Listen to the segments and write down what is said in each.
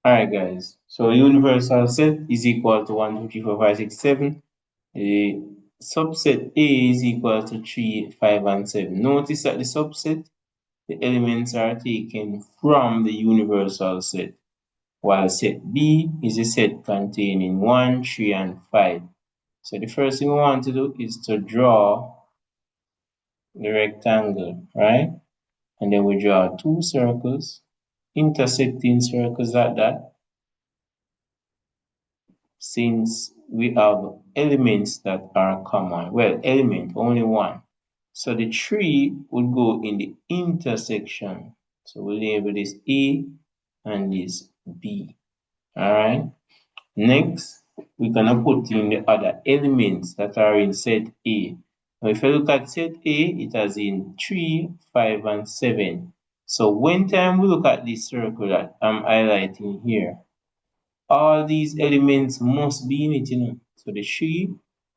Alright guys, so universal set is equal to 1, 2, 3, 4, 5, 6, 7. The subset A is equal to 3, 5, and 7. Notice that the subset, the elements are taken from the universal set, while set B is a set containing 1, 3, and 5. So the first thing we want to do is to draw the rectangle, right? And then we draw two circles, intersecting circles like that. Since we have elements that are common. Well, element, only one. So the 3 would go in the intersection. So we'll label this A and this B. Alright. Next, we're gonna put in the other elements that are in set A. Now if you look at set A, it has in 3, 5, and 7. So when time we look at this circle that I'm highlighting here, all these elements must be in it, So the 3,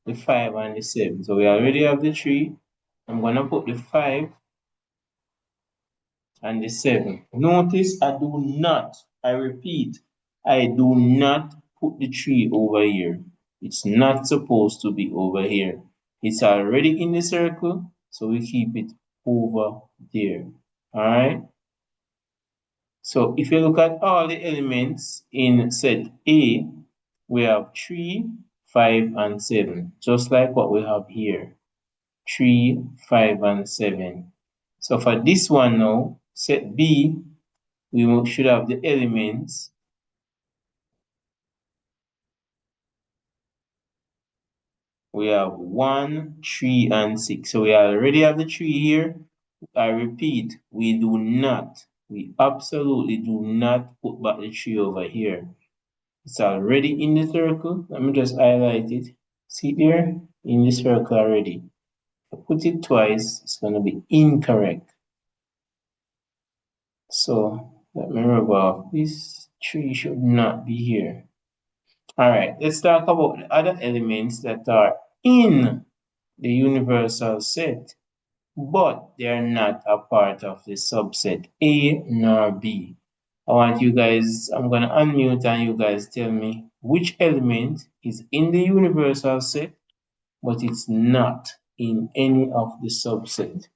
the 5, and the 7. So we already have the 3. I'm going to put the 5 and the 7. Notice I repeat, I do not put the 3 over here. It's not supposed to be over here. It's already in the circle, so we keep it over there. Alright? So if you look at all the elements in set A, we have 3, 5, and 7, just like what we have here. 3, 5, and 7. So for this one now, set B, we should have the elements. We have 1, 3, and 6. So we already have the 3 here. I repeat, we absolutely do not put back the 3 over here. It's already in the circle. Let me just highlight it. See there? In the circle already. If I put it twice, it's going to be incorrect. So let me rub off. This 3 should not be here. Alright, let's talk about the other elements that are in the universal set, but they are not a part of the subset A nor B. I'm going to unmute and you guys tell me which element is in the universal set, but it's not in any of the subset.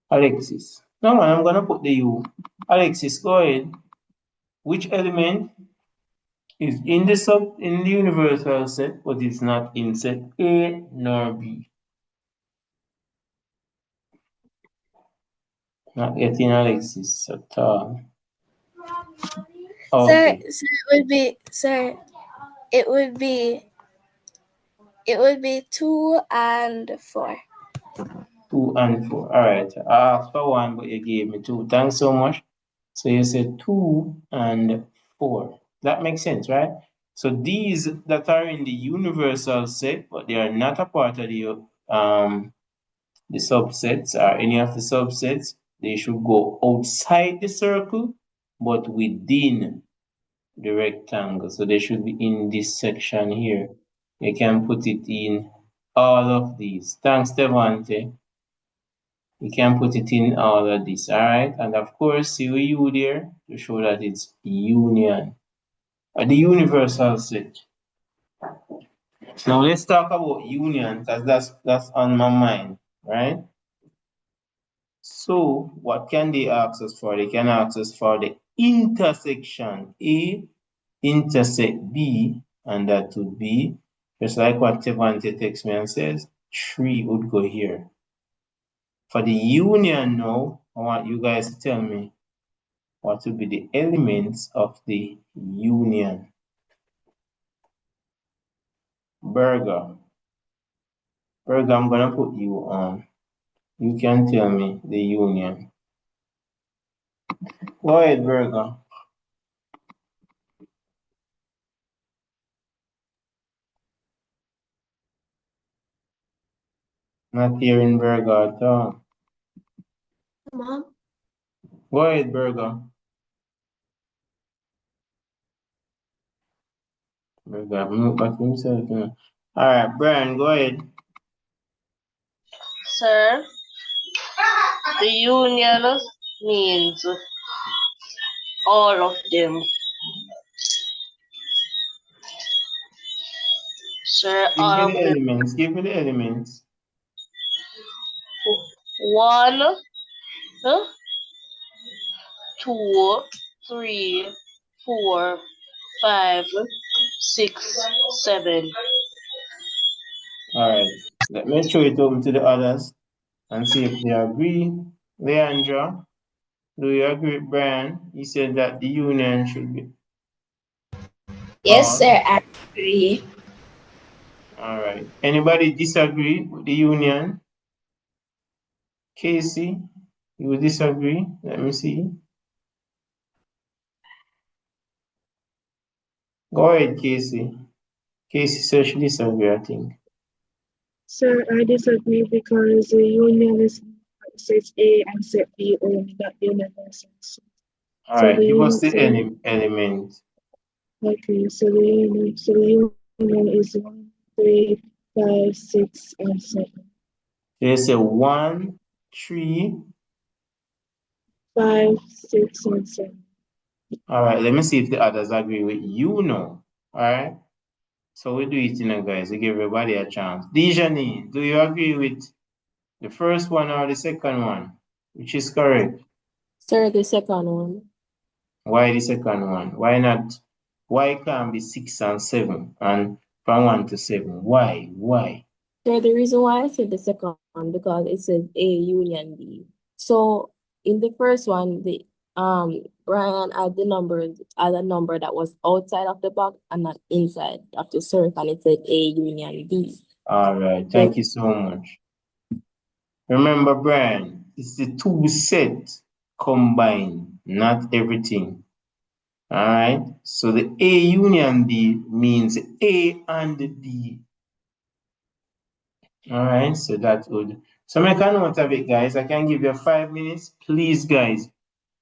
Alexis. No, man, I'm going to put the U. Alexis, go ahead. Which element is in the universal set, but it's not in set A nor B? Not getting Alexis at all. Okay. Sir, it would be 2 and 4. 2 and 4. All right. I asked for 1, but you gave me 2. Thanks so much. So you said 2 and 4. That makes sense, right? So these that are in the universal set, but they are not a part of the subsets or any of the subsets, they should go outside the circle, but within the rectangle. So they should be in this section here. You can put it in all of these. Thanks, Devante. You can put it in all of this, alright? And of course, see a U there to show that it's union. Or the universal set. Now let's talk about union because that's on my mind, right? So what can they ask us for? They can ask us for the intersection A intersect B, and that would be just like what Tevante texts me and says, 3 would go here. For the union now, I want you guys to tell me what would be the elements of the union. Burger, I'm gonna put you on. You can tell me the union. Go ahead, Burger. Not hearing Burger at all. Mom? Go ahead, Burger. Burger, move back himself. All right, Brian, go ahead. Sir? The union means all of them. Sir, Give me all the of them. elements. Give me the elements. 1, 2, 3, 4, 5, 6, 7. All right. Let me throw it over to the others and see if they agree. Leandra, do you agree with Brian? He said that the union should be Yes, all. sir, I agree. All right. Anybody disagree with the union? Casey, you disagree? Let me see. Go ahead, Casey. Casey says she disagree, I think. Sir, I disagree because the union is sets A and set B only, not universal. All So right. the Give us union, the so element. okay, so the union is 1, 3, 5, 6, and 7. They say 1, 3. 5, 6, and 7. All right. Let me see if the others agree with you now. All right. So we do it, guys. We give everybody a chance. Dijani, do you agree with the first one or the second one? Which is correct? Sir, the second one. Why the second one? Why not? Why can't be 6 and 7 and from 1 to 7? Why? Why? Sir, the reason why I said the second one because it says A union B. So in the first one, the Brian had a number that was outside of the box and not inside of the circle, and it said A union B. All right. So Thank you so much. Remember, Brian, it's the two sets combined, not everything. All right. So the A union B means A and B. All right. So that would. So make a note of it, guys. I can give you 5 minutes. Please, guys,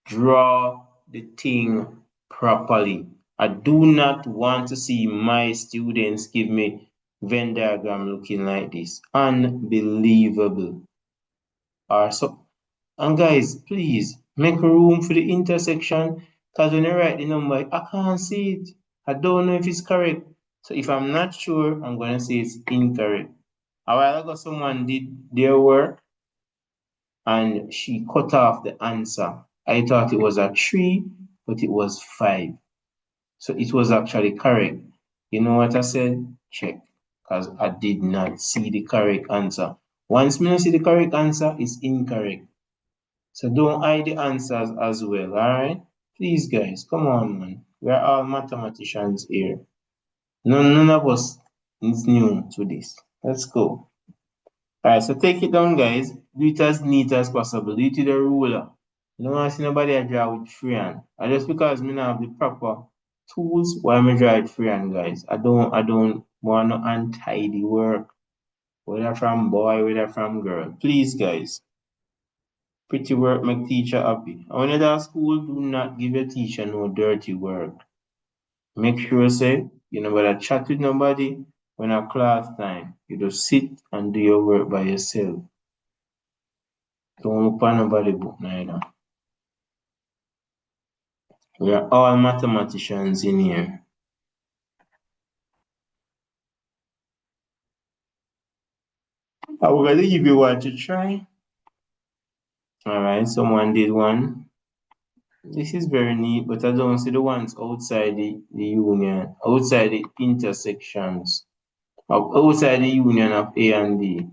draw the thing properly. I do not want to see my students give me Venn diagram looking like this. Unbelievable. All right. So, and guys, please make room for the intersection because when you write the number, I can't see it. I don't know if it's correct. So if I'm not sure, I'm going to say it's incorrect. A while ago, someone did their work and she cut off the answer. I thought it was a 3, but it was 5. So it was actually correct. You know what I said? Check. Because I did not see the correct answer. Once me not see the correct answer, it's incorrect. So don't hide the answers as well, alright? Please guys, come on man. We are all mathematicians here. None of us is new to this. Let's go. Alright, so take it down guys. Do it as neat as possible. Do it with a ruler. You don't want to see nobody I draw with freehand. And just because me not have the proper tools, why me draw with freehand guys? I don't want to untidy work. Whether from boy, whether from girl. Please guys. Pretty work make teacher happy. And when you're at school, do not give your teacher no dirty work. Make sure say you know better chat with nobody when at class time. You just sit and do your work by yourself. Don't look at nobody book neither. We are all mathematicians in here. I will gonna give you one to try. Alright, someone did one. This is very neat, but I don't see the ones outside the union, outside the intersections, outside the union of A and D.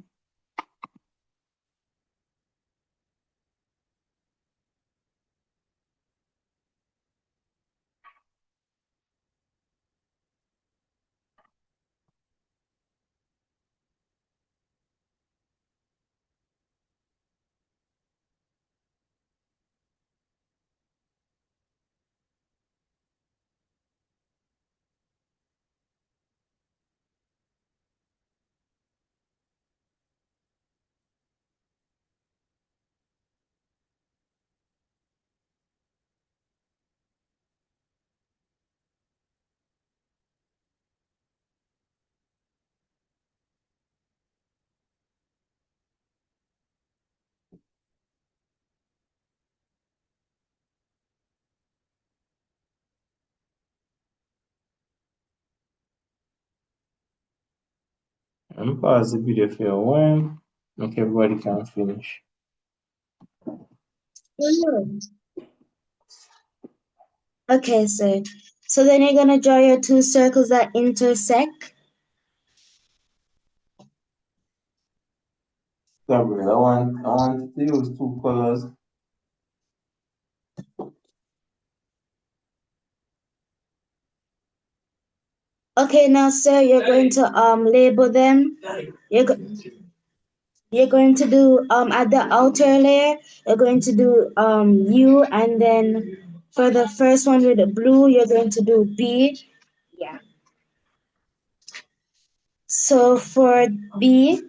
I'm pause the video for a while. Okay, everybody can finish. Okay, so then you're gonna draw your two circles that intersect. Gabriel, I want to use two colors. Okay, now sir, you're going to label them. You're go- you're going to do at the outer layer, you're going to do U, and then for the first one with the blue, you're going to do B. Yeah. So for B,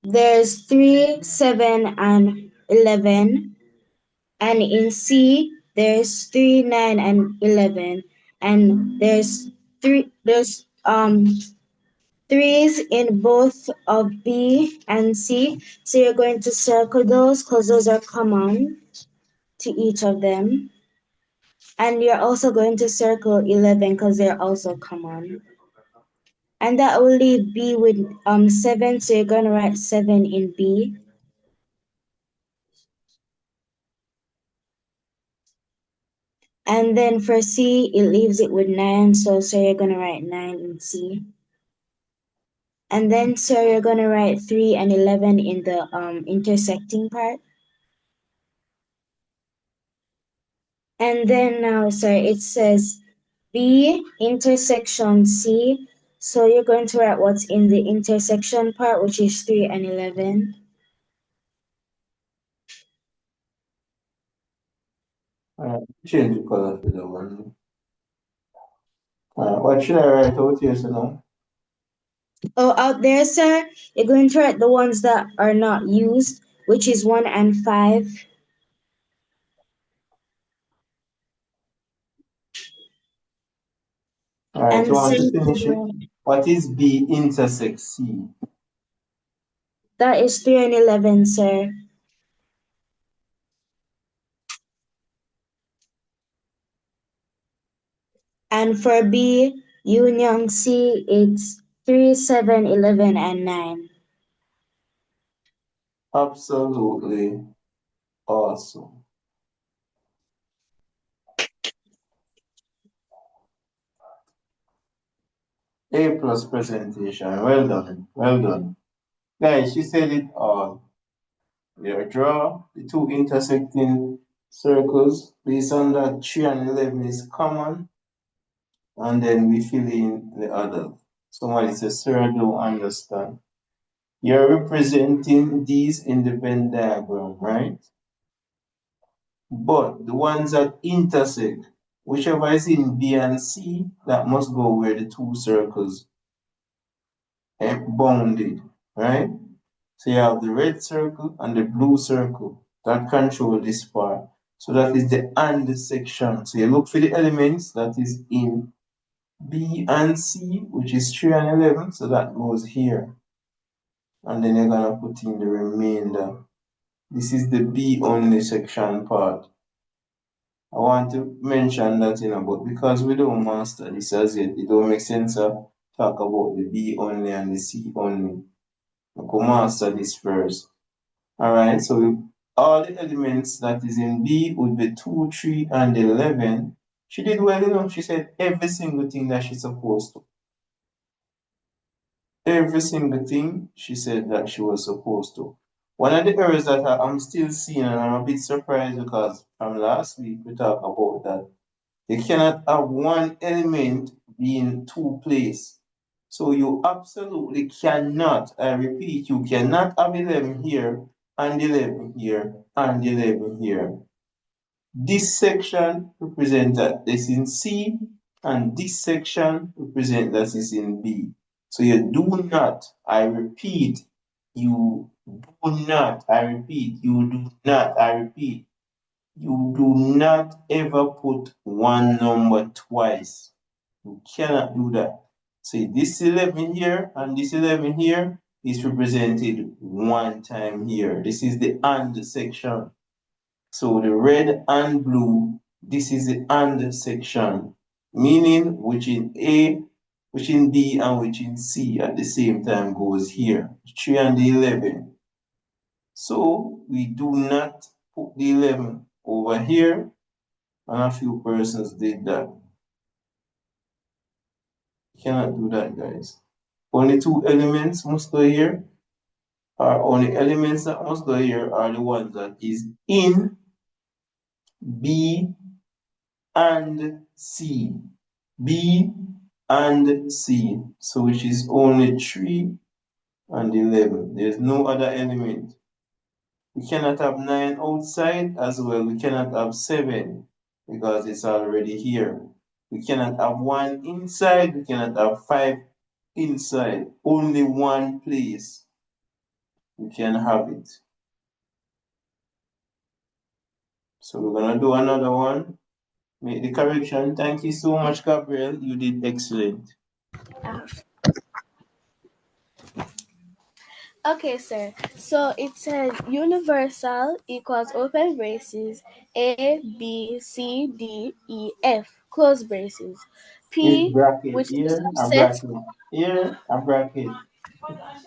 there's 3, 7, and 11. And in C, there's 3, 9, and 11. And there's threes in both of B and C. So you're going to circle those because those are common to each of them. And you're also going to circle 11 because they're also common. And that will leave B with 7, so you're going to write 7 in B. And then for C, it leaves it with 9, so you're going to write 9 in C. And then you're going to write 3 and 11 in the intersecting part. And then now, it says B intersection C. So you're going to write what's in the intersection part, which is 3 and 11. Alright, change the color for the one. Alright, what should I write out here so now? Oh, out there, sir, you're going to write the ones that are not used, which is 1 and 5. Alright, And you want to same finish it? What is B intersect C? that is 3 and 11, sir. And for B, union C, it's 3, 7, 11, and 9. Absolutely awesome. A plus presentation. Well done. Well done. Guys, she said it all. You draw the two intersecting circles based on that 3 and 11 is common, and then we fill in the other. Somebody says, sir, I don't understand. You're representing these in the Venn diagram, right? But the ones that intersect, whichever is in B and C, that must go where the two circles are bounded, right? So you have the red circle and the blue circle that control this part. So that is the and section. So you look for the elements that is in B and C, which is 3 and 11. So that goes here. And then you're going to put in the remainder. This is the B only section part. I want to mention that, but because we don't master this as yet, it don't make sense to talk about the B only and the C only. We can master this first. Alright, so all the elements that is in B would be 2, 3, and 11. She did well enough. She said every single thing that she's supposed to. Every single thing she said that she was supposed to. One of the errors that I'm still seeing, and I'm a bit surprised because from last week we talked about that you cannot have one element be in two places. So you absolutely cannot, I repeat, you cannot have 11 here and 11 here and 11 here. This section represents that this in C and this section represents that is in B. So you do not, I repeat, you do not, I repeat, you do not, I repeat, you do not ever put one number twice. You cannot do that. See, this 11 here and this 11 here is represented one time here. This is the and section. So the red and blue, this is the and section, meaning which in A which in D and which in C at the same time goes here. 3 and the 11. So we do not put the 11 over here, and a few persons did that. You cannot do that, guys. Only two elements must go here. Only elements that must go here are the ones that is in B and C. B and C. So which is only 3 and 11. There's no other element. We cannot have 9 outside as well. We cannot have 7 because it's already here. We cannot have 1 inside. We cannot have 5 inside. Only one place we can have it. So we're gonna do another one. Make the correction. Thank you so much, Gabriel. You did excellent. Okay, sir. So it says universal equals open braces A, B, C, D, E, F, close braces. Is P, bracket which is here, a subset. bracket here, a bracket.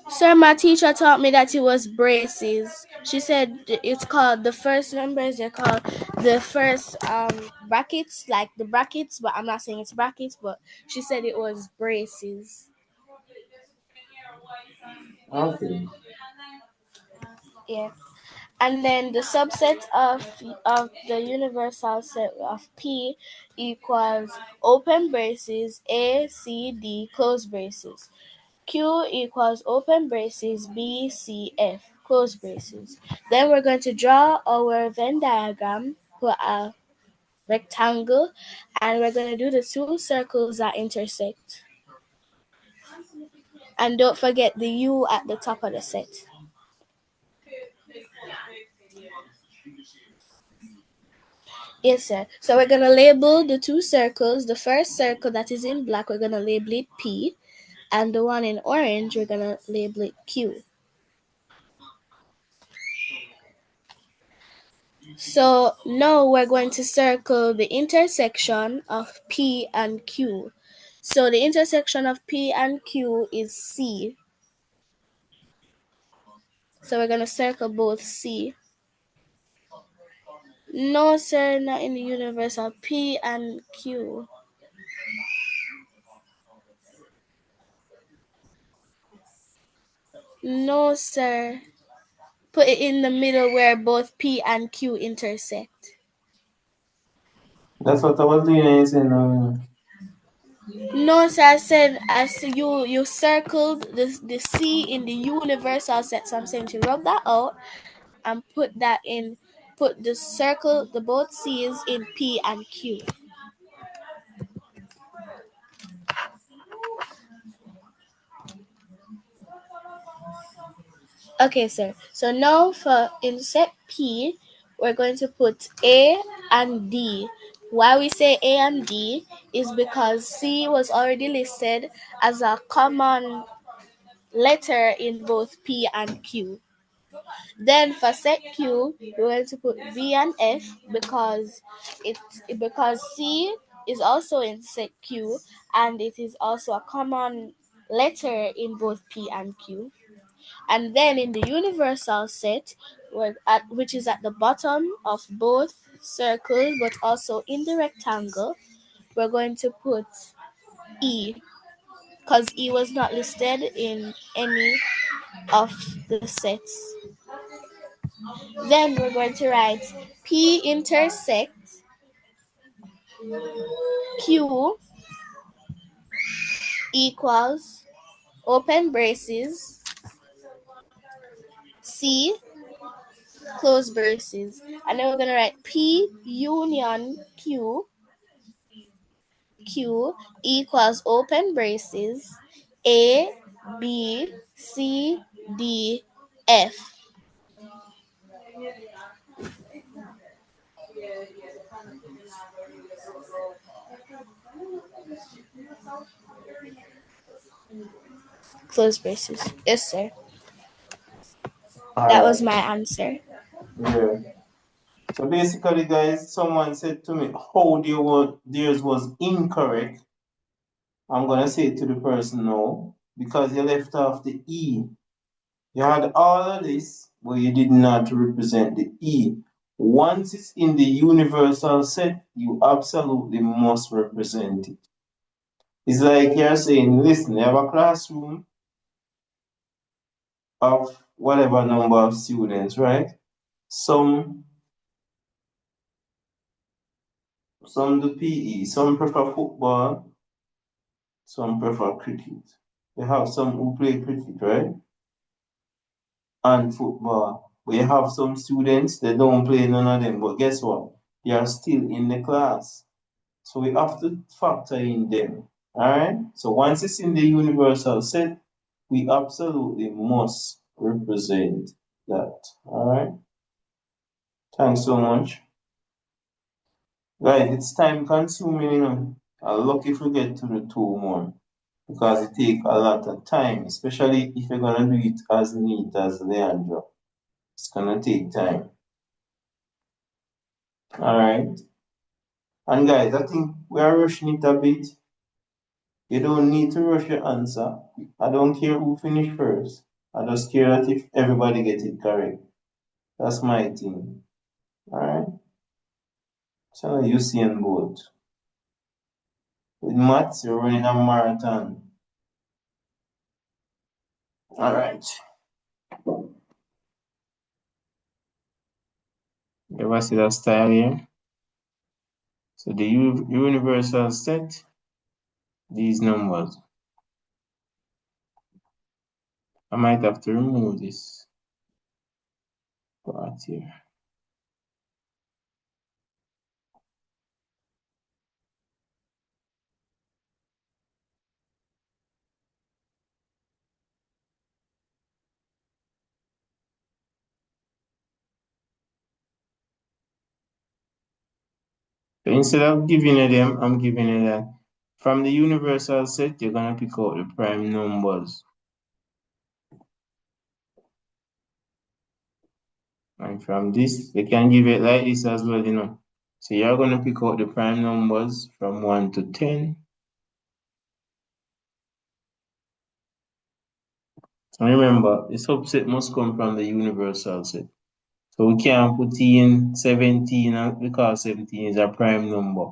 Sir, my teacher taught me that it was braces. She said it's called the first numbers. They're called the first brackets, like the brackets. But I'm not saying it's brackets. But she said it was braces. Okay. Yeah. And then the subset of the universal set of P equals open braces A, C, D, close braces. Q equals open braces B, C, F, close braces. Then we're going to draw our Venn diagram for a rectangle, and we're going to do the two circles that intersect. And don't forget the U at the top of the set. Yes, sir. So we're going to label the two circles. The first circle that is in black, we're going to label it P. And the one in orange, we're going to label it Q. So now we're going to circle the intersection of P and Q. So the intersection of P and Q is C. So we're going to circle both C. No, sir, not in the universal. P and Q. No, sir. Put it in the middle where both P and Q intersect. That's what I was doing. I said, No, sir, I said you circled the C in the universal set. So I'm saying to rub that out and put the circle, the both C's in P and Q. Okay, sir. So now for in set P, we're going to put A and D. Why we say A and D is because C was already listed as a common letter in both P and Q. Then for set Q, we're going to put V and F because C is also in set Q and it is also a common letter in both P and Q. And then in the universal set, which is at the bottom of both circles but also in the rectangle, we're going to put E because E was not listed in any of the sets. Then we're going to write P intersect Q equals open braces C close braces. And then we're going to write P union Q equals open braces A, B, C, D, F. Close braces. Yes, sir. all That was right. my answer. Yeah. So basically, guys, someone said to me, how theirs was incorrect. I'm going to say it to the person no, because you left off the E. You had all of this, but you did not represent the E. Once it's in the universal set, you absolutely must represent it. It's like you're saying, listen, you have a classroom of whatever number of students, right? Some do PE, some prefer football, some prefer cricket. You have some who play cricket, right? And football. But you have some students that don't play none of them. But guess what? They are still in the class. So we have to factor in them. Alright? So once it's in the universal set, we absolutely must represent that. Alright? Thanks so much. Guys, it's time consuming, you know. I'm lucky if we get to the 2 more. Because it takes a lot of time, especially if you're gonna do it as neat as Leandro. It's gonna take time. Alright. And guys, I think we are rushing it a bit. You don't need to rush your answer. I don't care who finish first. I just care that if everybody gets it correct. That's my thing. Alright? So you see in both. With maths, you're running a marathon. Alright. You ever see that style here? So the universal set, these numbers. I might have to remove this part here. So instead of giving you them, I'm giving you that. From the universal set, you're gonna pick out the prime numbers. And from this, you can give it like this as well, you know. So you're gonna pick out the prime numbers from 1 to 10. And remember, the subset must come from the universal set. So we can't put in 17 because 17 is a prime number.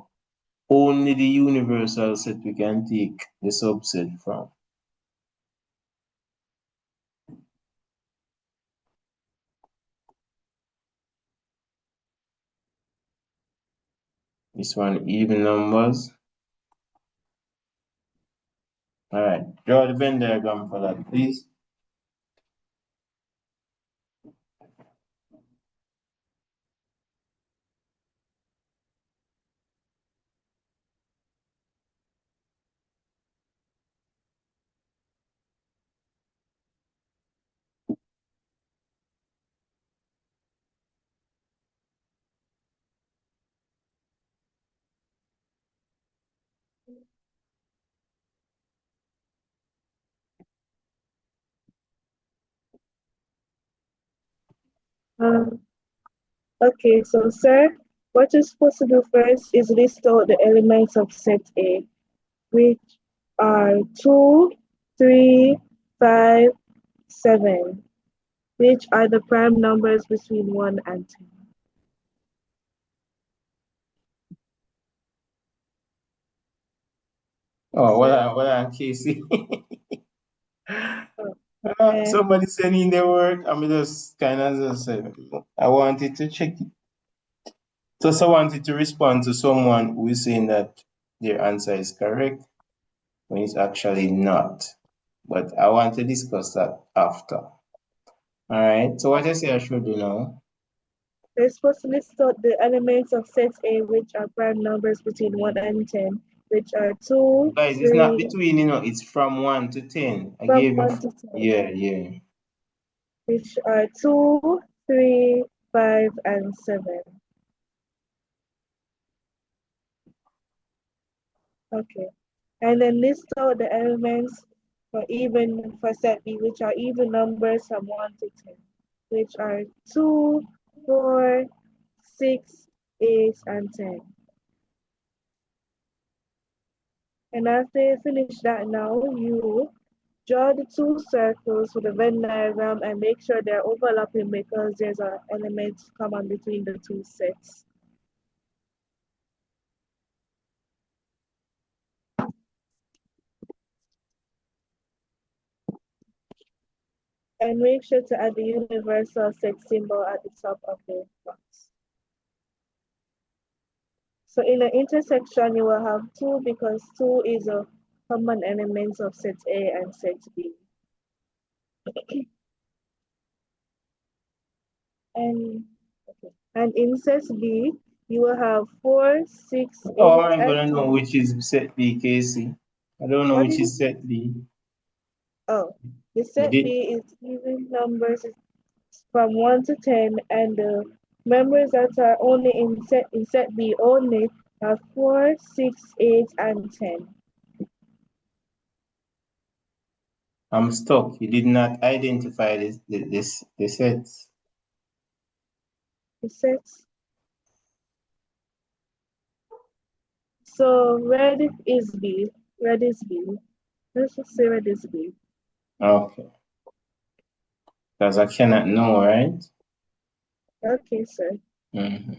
Only the universal set we can take the subset from. This one, even numbers. All right, draw the Venn diagram for that, please. Um, okay, so sir, what you're supposed to do first is list out the elements of set A, which are 2, 3, 5, 7, which are the prime numbers between 1 and 10. Oh, well, Casey. Okay. Somebody sending their work. I'm just kind of just said, I wanted to check it. Just I wanted to respond to someone who is saying that their answer is correct when it's actually not. But I want to discuss that after. All right. So what I say I should do now? They're supposed to list out the elements of set A, which are prime numbers between 1 and 10, which are 2, Guys, it's not 3, between, it's from 1 to 10. I from gave you, 1 to 10, yeah. which are 2, 3, 5, and 7. Okay. And then list out the elements for set B, which are even numbers from 1 to 10, which are 2, 4, 6, 8, and 10. And after you finish that now, you draw the two circles with the Venn diagram and make sure they're overlapping because there's an element common between the two sets. And make sure to add the universal set symbol at the top of the box. So in the intersection, you will have 2 because 2 is a common element of set A and set B. And in set B, you will have 4, 6, Oh, 8, I'm and gonna know 10. which is set B, Casey. I don't know What which did you is set B. Oh, the You set did? B is even numbers from 1 to 10, and the members that are only in set B only are 4, 6, 8, and 10. I'm stuck. You did not identify the sets. The sets. So red is B. Red is B. Let's just say red is B. Okay. Because I cannot know, right? Okay, sir. Mm-hmm.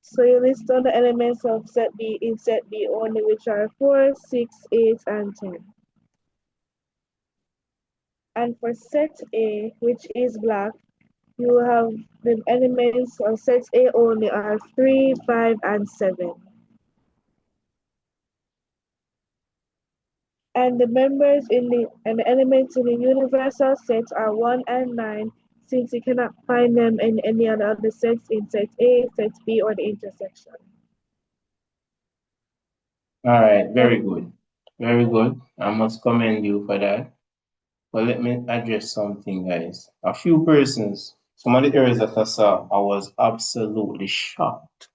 So you list all the elements of set B in set B only, which are 4, 6, 8, and 10. And for set A, which is black, you have the elements of set A only are 3, 5, and 7. And the members in the elements in the universal set are 1 and 9, since you cannot find them in any other sets in set A, set B, or the intersection. All right, very good. Very good. I must commend you for that. But let me address something, guys. A few persons, some of the areas that I saw, I was absolutely shocked.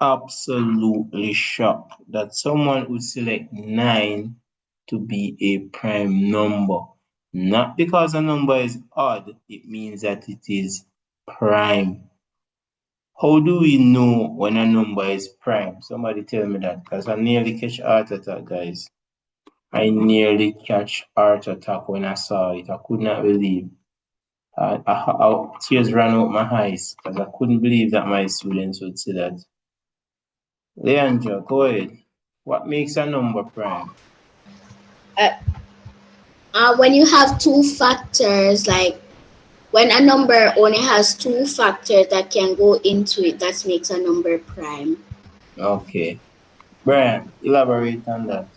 Absolutely shocked that someone would select 9 to be a prime number. Not because a number is odd, it means that it is prime. How do we know when a number is prime? Somebody tell me that, because I nearly catch heart attack, guys. I nearly catch heart attack when I saw it. I could not believe. Tears ran out my eyes because I couldn't believe that my students would say that. Leandra, go ahead. What makes a number prime? Uh, when you have two factors, like when a number only has two factors that can go into it, that makes a number prime. Okay. Brian, elaborate on that.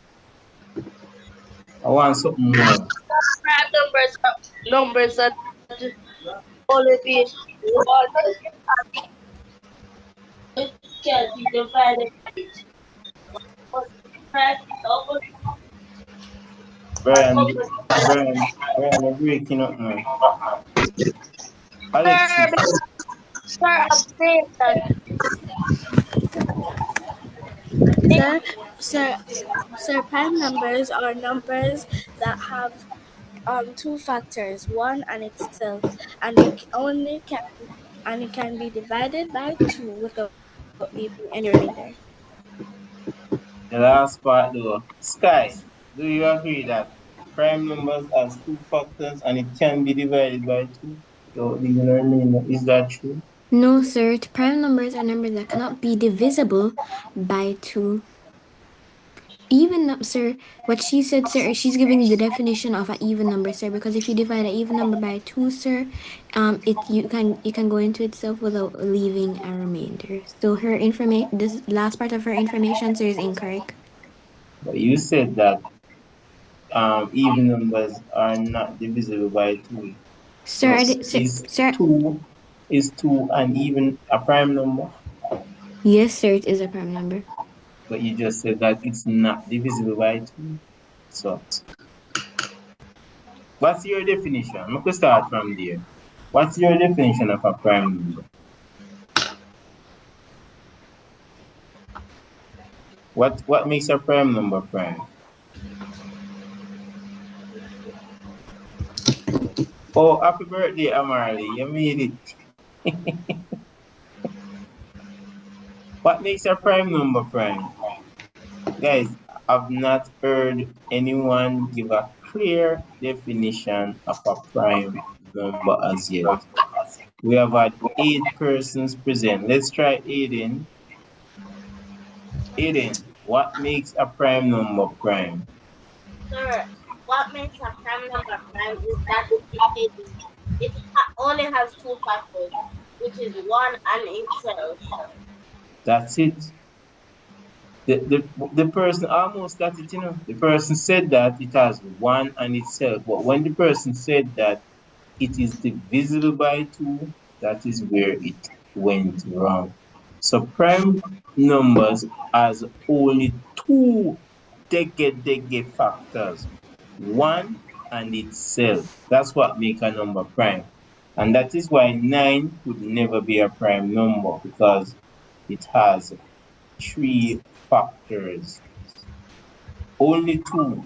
I want something more. Prime numbers are numbers that only be one can be divided by prime number are Brian, numbers. Brian, you're breaking up, man. Sir, Alexis, sir, I'm saying that Sir, sir, sir, prime numbers are numbers that have two factors, one and itself, and it can be divided by two without leaving any remainder. the last part though. Sky, do you agree that prime numbers has two factors and it can be divided by two? So, do you know what I mean? Is that true? No, sir. Prime numbers are numbers that cannot be divisible by 2. Even sir, what she said, sir, she's giving the definition of an even number, sir. Because if you divide an even number by 2, sir, it you can go into itself without leaving a remainder. So her information, this last part of her information, sir, is incorrect. But you said that even numbers are not divisible by two. Sir, So I did, sir, is sir. two and even a prime number? Yes, sir, it is a prime number. But you just said that it's not divisible by two. So what's your definition? We could start from there. What's your definition of a prime number? What makes a prime number prime? Oh, happy birthday, Amarly. You made it. What makes a prime number prime? Guys, I've not heard anyone give a clear definition of a prime number as yet. We have had 8 persons present. Let's try Aiden. Aiden, what makes a prime number prime? Sir, what makes a prime number prime is that only has two factors, which is one and itself. That's it. The person almost got it, The person said that it has one and itself, but when the person said that it is divisible by 2, that is where it went wrong. So prime numbers has only 2 dege factors, 1 and itself. That's what make a number prime. And that is why 9 could never be a prime number because it has 3 factors. Only 2.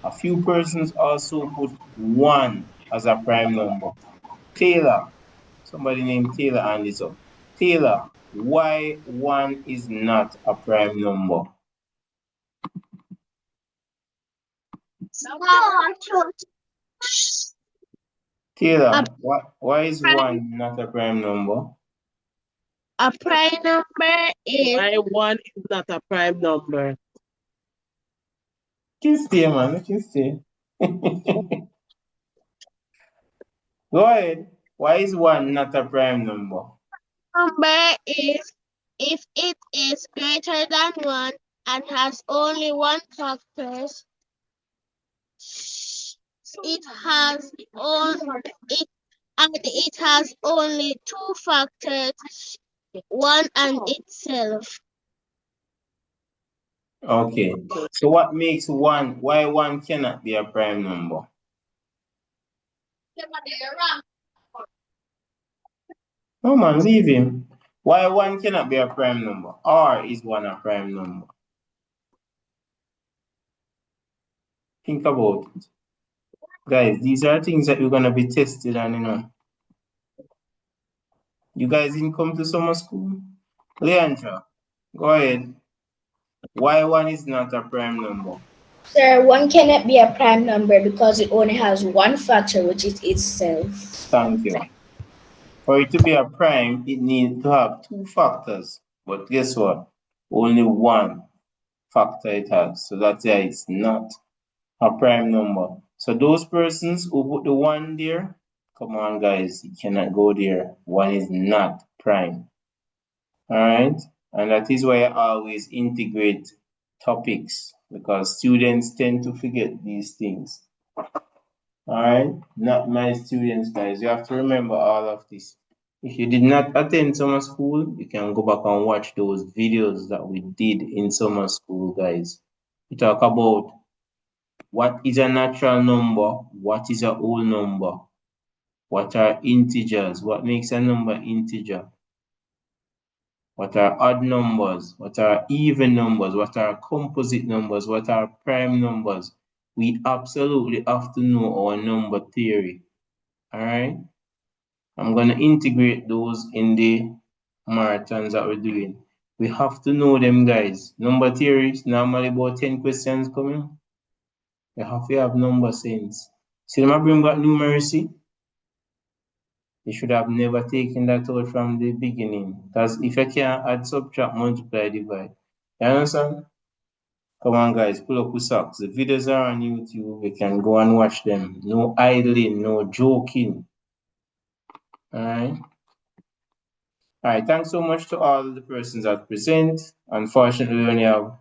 A few persons also put 1 as a prime number. Taylor, somebody named Taylor and this up. Taylor, why 1 is not a prime number? Taylor, why is 1 not a prime number? A prime number is. Why 1 is not a prime number? You can stay, man. You can stay. Go ahead. Why is 1 not a prime number? Number is if it is greater than 1 and has only one factor, it has it has only 2 factors, one and itself. Okay. So what makes 1, why 1 cannot be a prime number? No man, leave him. Why 1 cannot be a prime number? Or is 1 a prime number? Think about it. Guys, these are things that you're gonna be tested on, You guys didn't come to summer school? Leandra, go ahead. Why 1 is not a prime number? Sir, 1 cannot be a prime number because it only has one factor, which is itself. Thank you. For it to be a prime, it needs to have 2 factors. But guess what? Only 1 factor it has. So that's why it's not a prime number. So those persons who put the 1 there, come on guys, you cannot go there. 1 is not prime. Alright? And that is why I always integrate topics because students tend to forget these things. Alright? Not my students, guys. You have to remember all of this. If you did not attend summer school, you can go back and watch those videos that we did in summer school, guys. We talk about what is a natural number, what is a whole number, what are integers, what makes a number integer, what are odd numbers, what are even numbers, what are composite numbers, what are prime numbers. We absolutely have to know our number theory. Alright? I'm going to integrate those in the marathons that we're doing. We have to know them, guys. Number theory is normally about 10 questions coming. You have to have number sense. See, them bring back numeracy. You should have never taken that out from the beginning. Because if you can't add, subtract, multiply, divide. You understand? Come on, guys, pull up your socks. The videos are on YouTube. You can go and watch them. No idling, no joking. Alright? Alright, thanks so much to all the persons that present. Unfortunately, we only have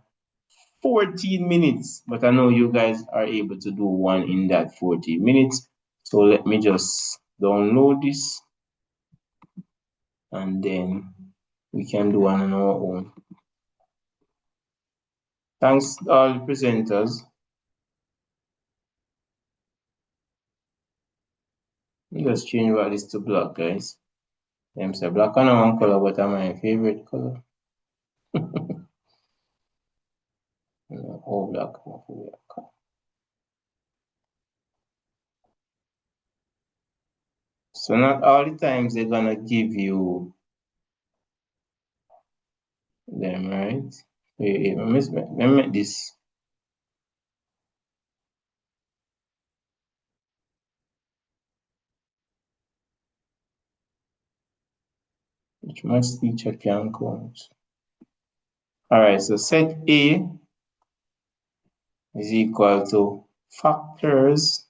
14 minutes, but I know you guys are able to do one in that 14 minutes. So let me just download this and then we can do one on our own. Thanks to all the presenters. Let me just change what this to black, guys. Them say black on one color, but I'm my favorite color. All black, my favorite color. So not all the times they're gonna give you them, right? Wait, let me make this. Which maths teacher can count? Alright, so set A is equal to factors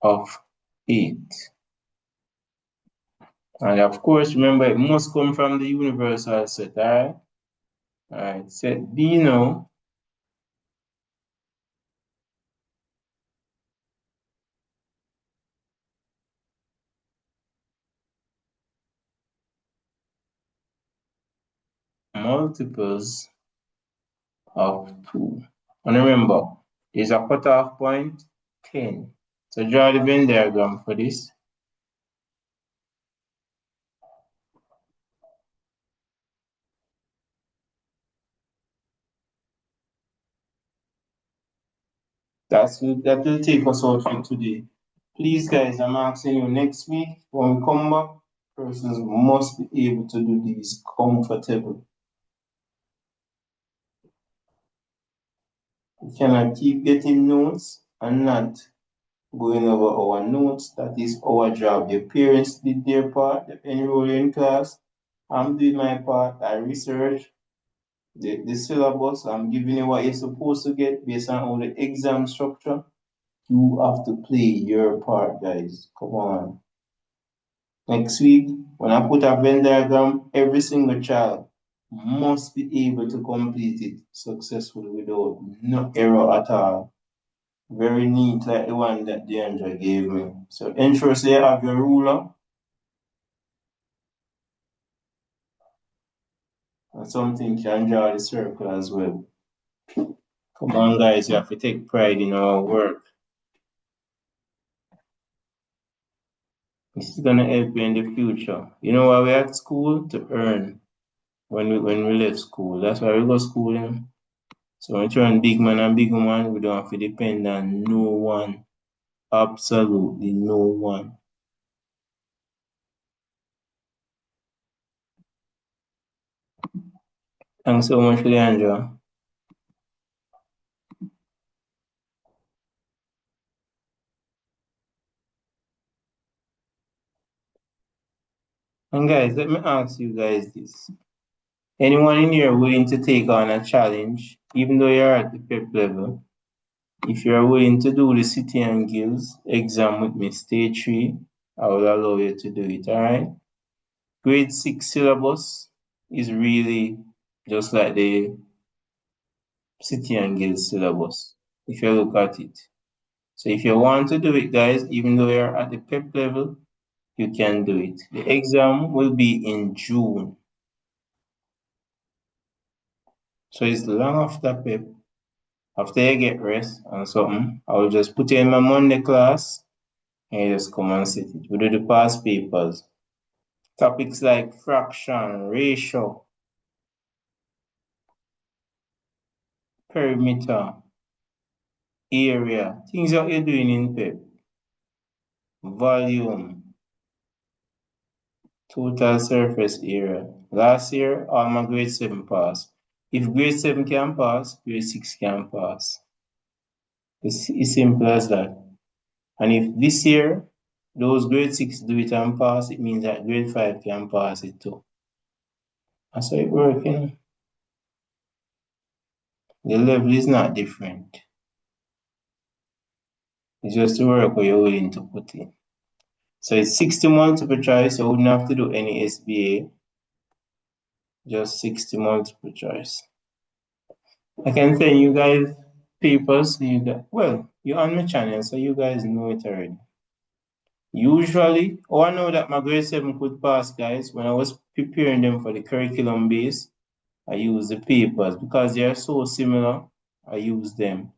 of 8. And of course, remember, it must come from the universal set, alright? Alright, set B now multiples of 2. And remember, there's a cutoff point, 10. So draw the Venn diagram for this. That will take us out for today. Please, guys, I'm asking you next week when we come back, persons must be able to do these comfortable. We cannot keep getting notes and not going over our notes. That is our job. The parents did their part, they enroll in class. I'm doing my part. I research the syllabus. I'm giving you what you're supposed to get based on all the exam structure. You have to play your part, guys. Come on. Next week, when I put a Venn diagram, every single child must be able to complete it successfully without no error at all. Very neat, like the one that Deandra gave me. So ensure say you have your ruler and something can draw the circle as well. Come on, guys, you have to take pride in our work. This is gonna help you in the future. You know why we're at school? To earn when we left school. That's why we go school. So when you turn big man and big woman, we don't have to depend on no one. Absolutely no one. Thanks so much, Leandra. And guys, let me ask you guys this. Anyone in here willing to take on a challenge, even though you're at the PEP level? If you're willing to do the City and Guilds exam with me, stage 3, I will allow you to do it, alright? Grade 6 syllabus is really just like the City and Guilds syllabus, if you look at it. So if you want to do it, guys, even though you're at the PEP level, you can do it. The exam will be in June. So it's long after PEP. After you get rest and something, I will just put you in my Monday class and you just come and sit it. We do the past papers. Topics like fraction, ratio, perimeter, area, things that you're doing in PEP, volume, total surface area. Last year, all my grade 7 passed. If grade 7 can pass, grade 6 can pass. It's simple as that. And if this year, those grade 6 do it and pass, it means that grade 5 can pass it too. That's how it works, you know. The level is not different. It's just the work where you're willing to put in. So it's 60 multiple choice. You wouldn't have to do any SBA. Just 60 multiple choice. I can send you guys papers. Well, you're on my channel, so you guys know it already. Usually, I know that my grade 7 could pass, guys. When I was preparing them for the curriculum base, I used the papers because they are so similar. I use them.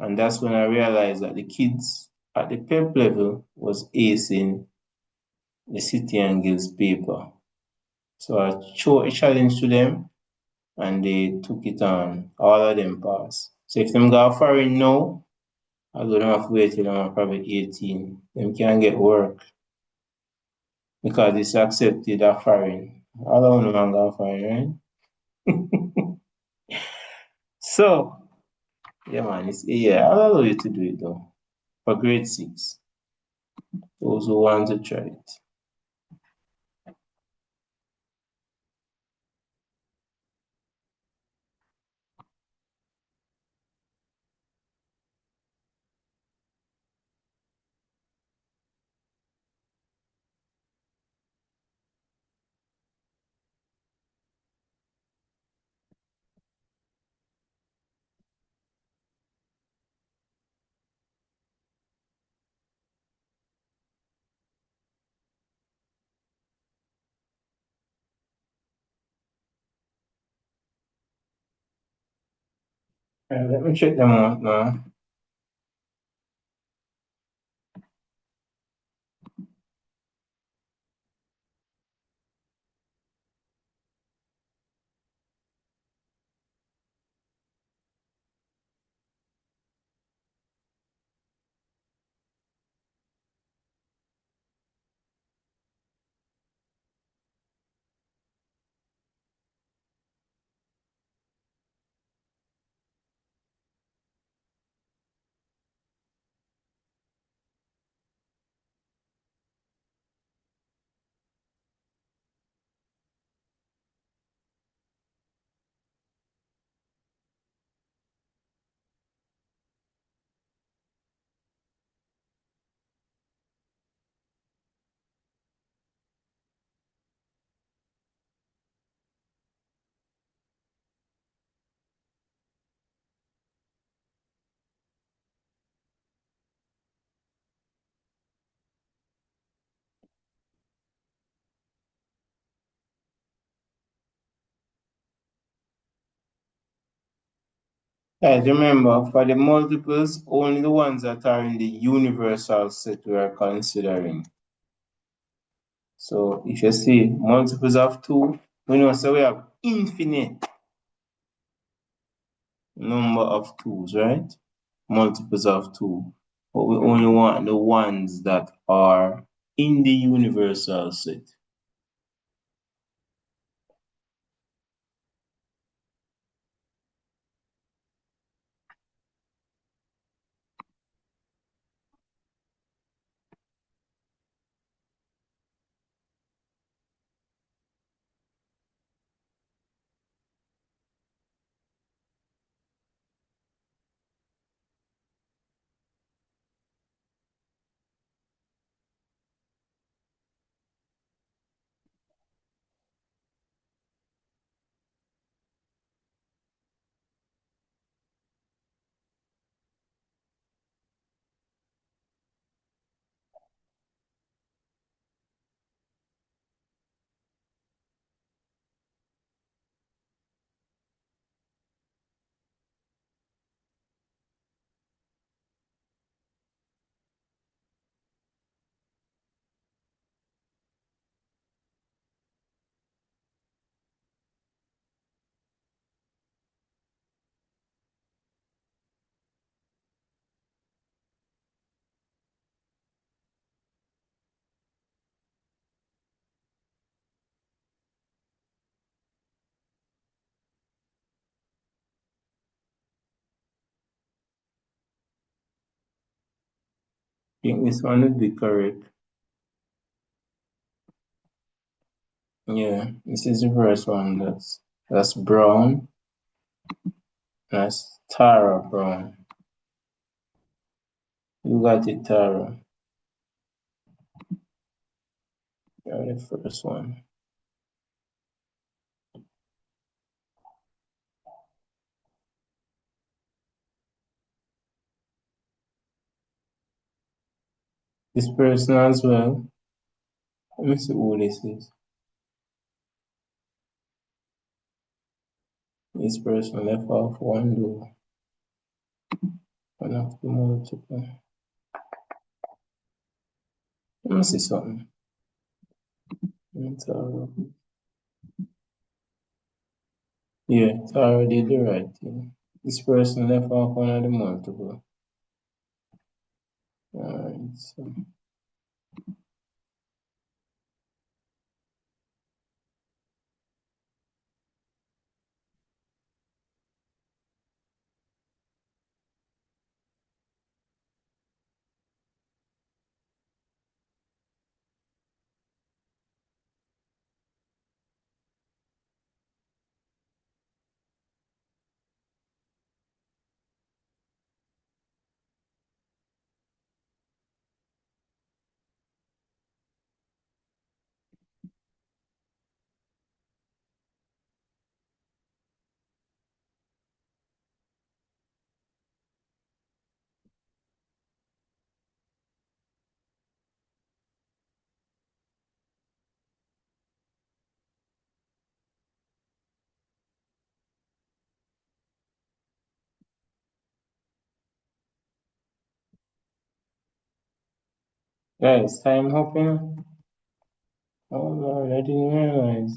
And that's when I realized that the kids at the PEP level was acing the City and Guilds paper. So I showed a challenge to them and they took it on. All of them passed. So if them go foreign now, I don't have to wait till I'm probably 18. Them can get work because it's accepted at foreign All I want to go find, right? So, yeah, man, I'll allow you to do it though. For grade 6, those who want to try it. Let me check them out now. Guys, remember, for the multiples, only the ones that are in the universal set we are considering. So if you see multiples of 2, we know so we have infinite number of 2's, right? Multiples of 2. But we only want the ones that are in the universal set. I think this one would be correct. Yeah, this is the first one. That's brown. That's Tara Brown. You got it, Tara. You're the first one. This person as well. Let me see who this is. This person left off one door. One of the multiple. Let me see something. Tara. Yeah, Tara did the right thing. This person left off one of the multiple. Alright, so Guys, time hopping. Oh Lord, I didn't realize.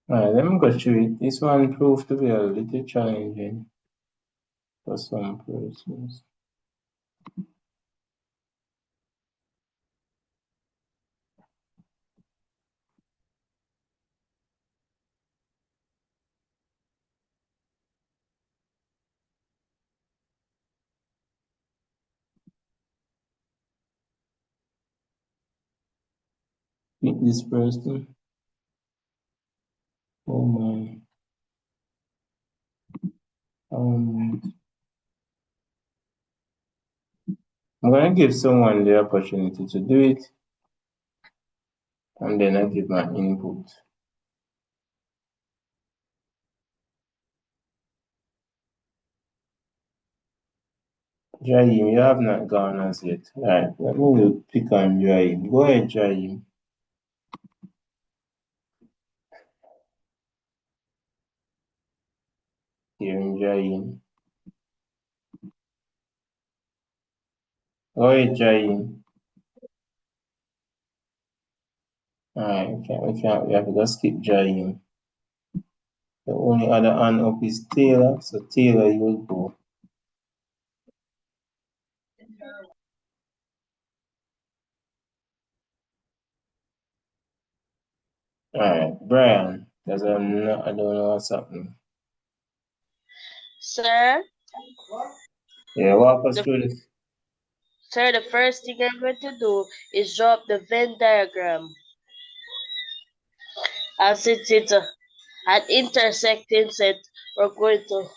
Alright, let me go through it. This one proved to be a little challenging for some persons. Meet this person. Oh my. I'm gonna give someone the opportunity to do it, and then I give my input. Jaim, you have not gone as yet. Right, let me pick on Jaim. Go ahead, Jaim. Hearing Jaim. Go ahead, Jaim. Alright, we have to skip Jaim. The only other hand up is Taylor, so Taylor, you will go. Alright, Brian, because I don't know what's happening. Sir, Yeah, walk us through this. sir, the first thing I'm going to do is draw up the Venn diagram. And since it's an intersecting set, we're going to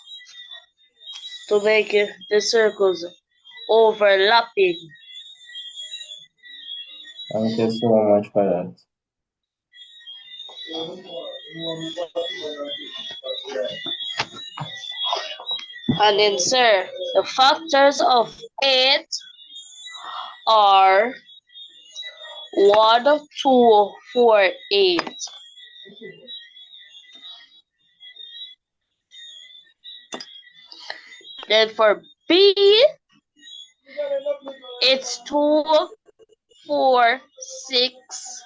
make the circles overlapping. Thank you so much for that. And then, sir, the factors of 8 are 1, 2, 4, 8. Then for B, it's 2, 4, 6,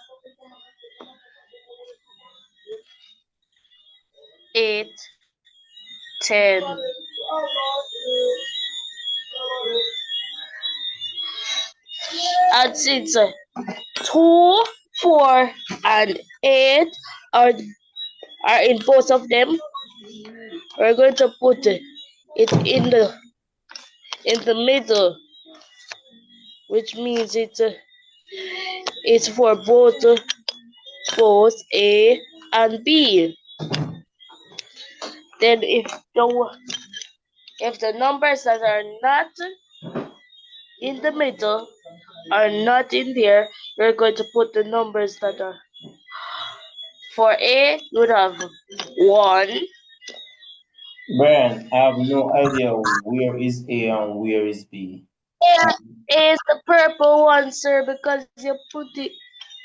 8, 10. And since 2, 4, and 8 are in both of them, we're going to put it in the middle, which means it's for both A and B. Then if the numbers that are not in the middle are not in there, we're going to put the numbers that are for A. You would have 1. Brian, I have no idea where is A and where is B. A is the purple one, sir, because you put it.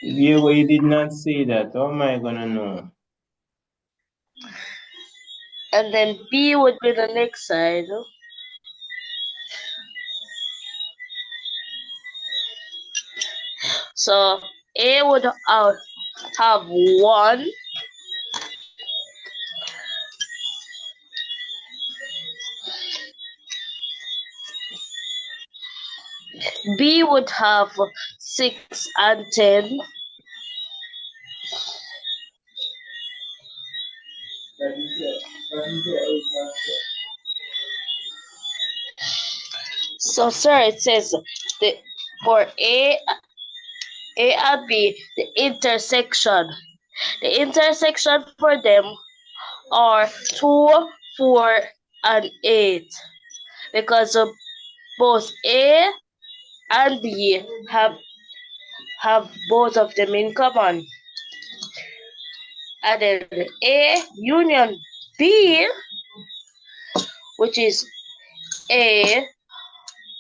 Yeah, well, you did not say that. How am I gonna know? And then B would be the next side. So A would have 1. B would have 6 and 10. So, sir, it says for A and B, the intersection for them are 2, 4, and 8, because both A and B have both of them in common. And then A union B, which is A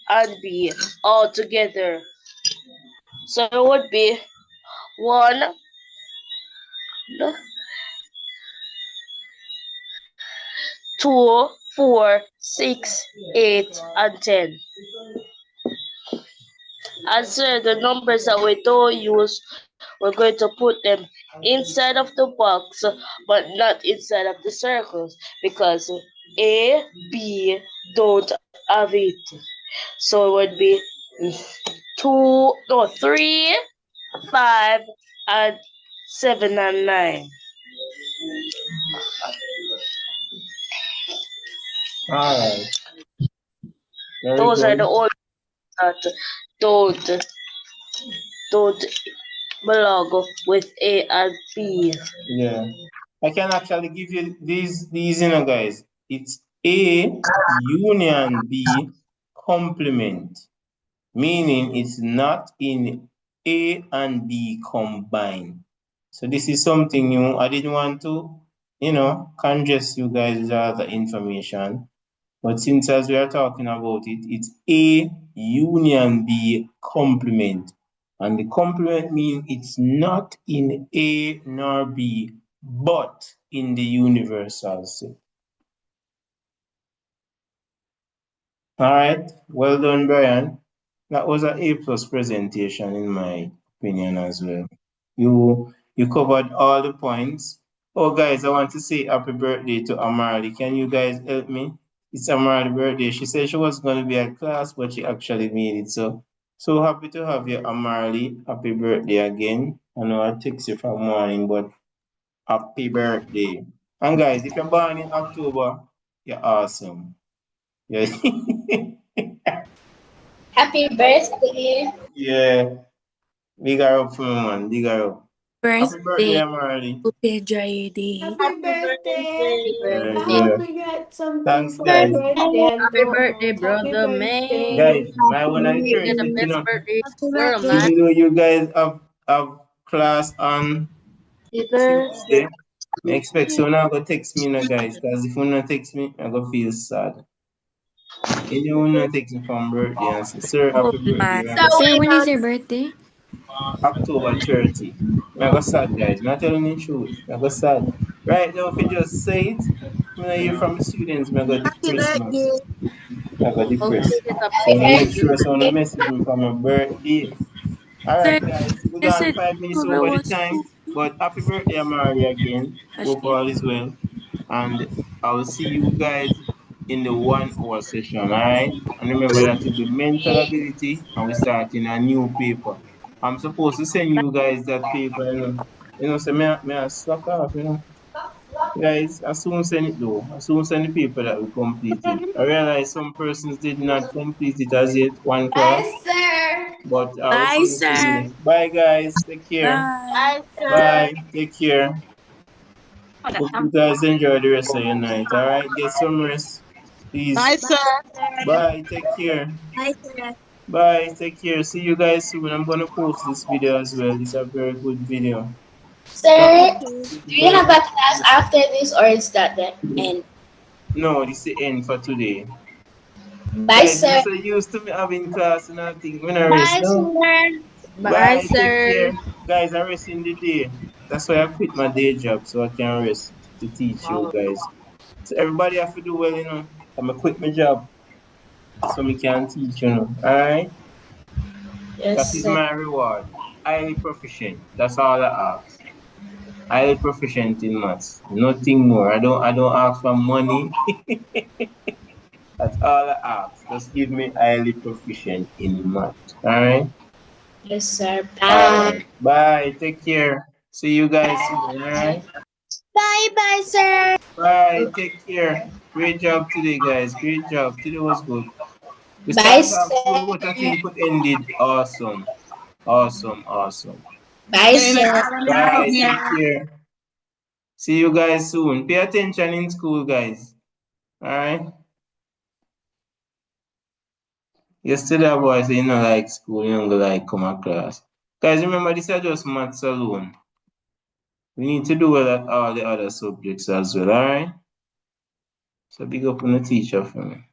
and B all together. So it would be 1, 2, 4, 6, 8, and 10. Answer the numbers that we don't use, we're going to put them inside of the box, but not inside of the circles because A, B don't have it. So it would be 3, 5, and 7 and 9. All right. Very Those are the good. only that don't don't belong with A and B. Yeah. I can actually give you these, guys. It's A union B complement, meaning it's not in A and B combined. So this is something new. I didn't want to, congest you guys with all the information. But since as we are talking about it, it's A union B complement. And the complement means it's not in A nor B, but in the universal set. All right, well done, Brian. That was an A plus presentation in my opinion as well. You covered all the points. Oh guys, I want to say happy birthday to Amari. Can you guys help me? It's Amari's birthday. She said she was going to be at class, but she actually made it. So happy to have you, Amari. Happy birthday again. I know I text you from morning, but happy birthday. And guys, if you're born in October, you're awesome. Yeah. Happy birthday. Yeah. Big her up for me, man. Big her up. Happy birthday, Birthday Amari. to JD. Happy Happy birthday. birthday. I Yeah. hope we get something Thanks, for your guys. birthday and Happy go birthday, out. Happy brother, birthday. man. Guys, my one on the You get the 30th, best birthday in Happy the world, birthday. man. even though you guys have class on Happy Tuesday, birthday. I expect so now go text me now, guys, because if you not text me, I go feel sad. Anyone not text me from birthday and say, sir, Oh, happy birthday, man. I So go Sir, we sad. when is don't your birthday? October 30. I go sad, guys. Not telling the truth. I go sad. Right now, if you just say it, when I hear from the students, I go happy depressed, man. birthday. I got Okay, depressed. get a So I make birthday. sure someone message me for my birthday. All Sir, right, guys, we you got said 5 minutes October over the was time, two. but happy birthday, Amari, again. Hope Actually, all is well. And I will see you guys in the 1 hour session, all right? And remember that will be mental ability, and we start in a new paper. I'm supposed to send you guys that paper, so may I slack off. Guys, I soon send it though. I soon send the paper that we completed. I realize some persons did not complete it as yet, one class, Yes, sir. but I will bye, send it to sir. you. Bye, guys. Take care. Bye. Bye, sir. Bye. Take care. Hope you guys enjoy the rest of your night. All right, get some rest, please. Bye, Bye, sir. sir. Bye. Take care. Bye, sir. Bye. Take care. See you guys soon. I'm gonna post this video as well. It's a very good video. Sir, Okay. do you have a class after this or is that the end? No, this is the end for today. Bye, Guys, you're sir. so used to me having class and I think when I rest Bye, now. sir. Bye, Bye, take sir. care. Guys, I rest in the day. That's why I quit my day job so I can rest to teach you guys. So everybody have to do well. I'm gonna quit my job so I can teach. Alright? That Yes, is sir. my reward. Highly proficient. That's all I ask. Highly proficient in maths. Nothing more. I don't ask for money. That's all I ask. Just give me highly proficient in maths. Alright? Yes, sir. Alright. Bye. Bye. Take care. See you guys soon. Alright? Bye, bye, sir. Bye. Take care. Great job today, guys. Great job. Today was good. We Bye, start off slow, sir. but I think it ended awesome. Awesome. Awesome. Bye, sir. Bye. Take care. See you guys soon. Pay attention in school, guys. Alright? Yesterday, boy say you know like school, you don't go like come across. Guys, remember this is just maths alone. We need to do well at all the other subjects as well, alright? So big up on the teacher for me.